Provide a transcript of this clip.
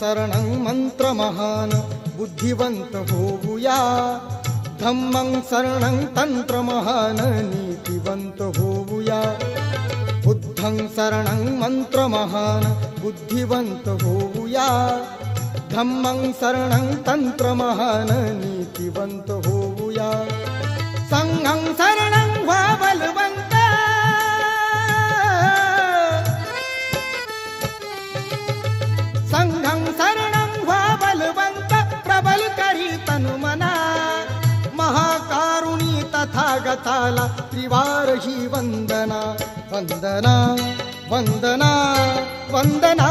शरणं मंत्र महान बुद्धिवंत होऊया, धम्मं शरणं तंत्र महान नीतिवंत होऊया, बुद्धं शरणं मंत्र महान बुद्धिवंत होऊया, धम्मं शरणं तंत्र महान नीतिवंत होऊया, संघं शरणं व्हा बलवंत, संघं शरणं व्हा बलवंत, प्रबल करी तनु मना, महाकारुणी तथागताला त्रिवार ही वंदना, वंदना वंदना वंदना।